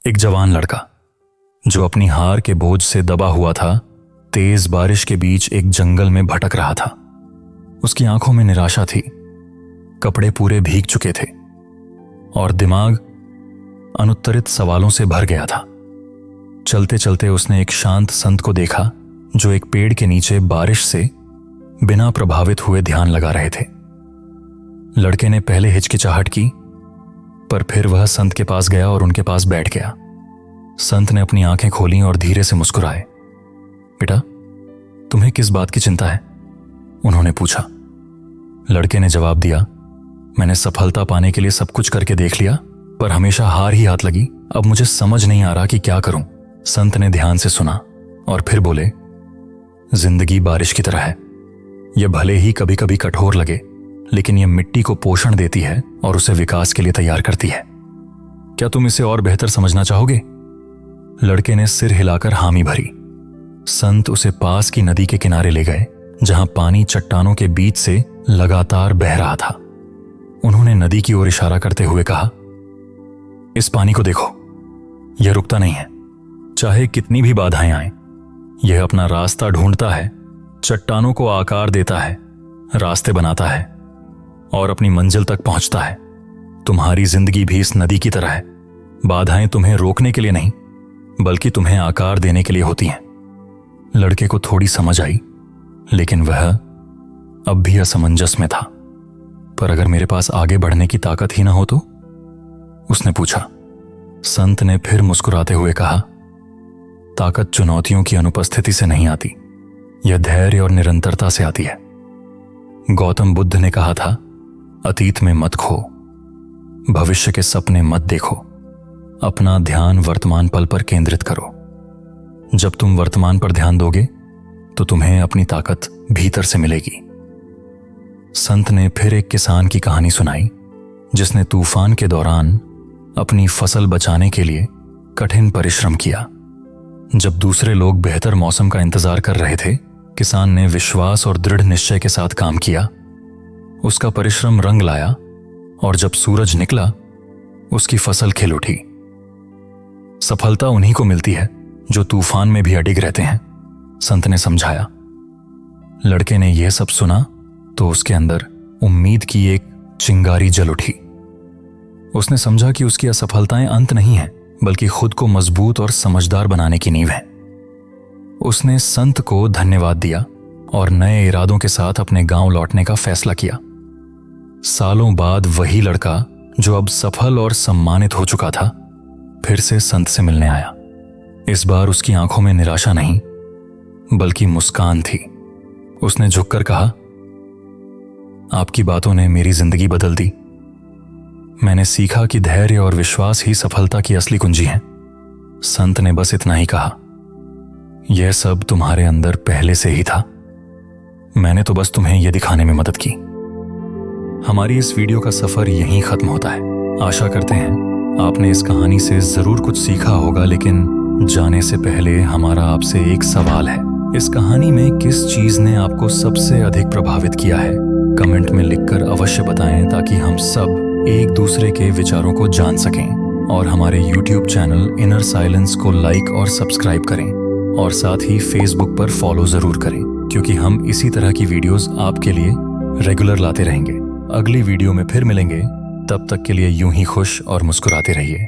एक जवान लड़का जो अपनी हार के बोझ से दबा हुआ था, तेज बारिश के बीच एक जंगल में भटक रहा था। उसकी आंखों में निराशा थी, कपड़े पूरे भीग चुके थे और दिमाग अनुत्तरित सवालों से भर गया था। चलते चलते उसने एक शांत संत को देखा जो एक पेड़ के नीचे बारिश से बिना प्रभावित हुए ध्यान लगा रहे थे। लड़के ने पहले हिचकिचाहट की, पर फिर वह संत के पास गया और उनके पास बैठ गया। संत ने अपनी आंखें खोलीं और धीरे से मुस्कुराए। बेटा, तुम्हें किस बात की चिंता है? उन्होंने पूछा। लड़के ने जवाब दिया, मैंने सफलता पाने के लिए सब कुछ करके देख लिया, पर हमेशा हार ही हाथ लगी। अब मुझे समझ नहीं आ रहा कि क्या करूं। संत ने ध्यान से सुना और फिर बोले, जिंदगी बारिश की तरह है। यह भले ही कभी कभी कठोर लगे, लेकिन यह मिट्टी को पोषण देती है और उसे विकास के लिए तैयार करती है। क्या तुम इसे और बेहतर समझना चाहोगे? लड़के ने सिर हिलाकर हामी भरी। संत उसे पास की नदी के किनारे ले गए, जहां पानी चट्टानों के बीच से लगातार बह रहा था। उन्होंने नदी की ओर इशारा करते हुए कहा, इस पानी को देखो, यह रुकता नहीं है। चाहे कितनी भी बाधाएं आएं, यह अपना रास्ता ढूंढता है, चट्टानों को आकार देता है, रास्ते बनाता है और अपनी मंजिल तक पहुंचता है। तुम्हारी जिंदगी भी इस नदी की तरह है। बाधाएं तुम्हें रोकने के लिए नहीं, बल्कि तुम्हें आकार देने के लिए होती हैं। लड़के को थोड़ी समझ आई, लेकिन वह अब भी असमंजस में था। पर अगर मेरे पास आगे बढ़ने की ताकत ही ना हो तो? उसने पूछा। संत ने फिर मुस्कुराते हुए कहा, ताकत चुनौतियों की अनुपस्थिति से नहीं आती, यह धैर्य और निरंतरता से आती है। गौतम बुद्ध ने कहा था, अतीत में मत खो, भविष्य के सपने मत देखो, अपना ध्यान वर्तमान पल पर केंद्रित करो। जब तुम वर्तमान पर ध्यान दोगे तो तुम्हें अपनी ताकत भीतर से मिलेगी। संत ने फिर एक किसान की कहानी सुनाई, जिसने तूफान के दौरान अपनी फसल बचाने के लिए कठिन परिश्रम किया। जब दूसरे लोग बेहतर मौसम का इंतजार कर रहे थे, किसान ने विश्वास और दृढ़ निश्चय के साथ काम किया। उसका परिश्रम रंग लाया और जब सूरज निकला, उसकी फसल खिल उठी। सफलता उन्हीं को मिलती है जो तूफान में भी अडिग रहते हैं, संत ने समझाया। लड़के ने यह सब सुना तो उसके अंदर उम्मीद की एक चिंगारी जल उठी। उसने समझा कि उसकी असफलताएं अंत नहीं हैं, बल्कि खुद को मजबूत और समझदार बनाने की नींव है। उसने संत को धन्यवाद दिया और नए इरादों के साथ अपने गांव लौटने का फैसला किया। सालों बाद वही लड़का, जो अब सफल और सम्मानित हो चुका था, फिर से संत से मिलने आया। इस बार उसकी आंखों में निराशा नहीं, बल्कि मुस्कान थी। उसने झुककर कहा, आपकी बातों ने मेरी जिंदगी बदल दी। मैंने सीखा कि धैर्य और विश्वास ही सफलता की असली कुंजी है। संत ने बस इतना ही कहा, यह सब तुम्हारे अंदर पहले से ही था, मैंने तो बस तुम्हें यह दिखाने में मदद की। हमारी इस वीडियो का सफर यहीं खत्म होता है। आशा करते हैं आपने इस कहानी से जरूर कुछ सीखा होगा, लेकिन जाने से पहले हमारा आपसे एक सवाल है, इस कहानी में किस चीज ने आपको सबसे अधिक प्रभावित किया है? कमेंट में लिखकर अवश्य बताएं, ताकि हम सब एक दूसरे के विचारों को जान सकें। और हमारे YouTube चैनल इनर साइलेंस को लाइक और सब्सक्राइब करें, और साथ ही Facebook पर फॉलो जरूर करें, क्योंकि हम इसी तरह की वीडियोस आपके लिए रेगुलर लाते रहेंगे। अगली वीडियो में फिर मिलेंगे, तब तक के लिए यूं ही खुश और मुस्कुराते रहिए।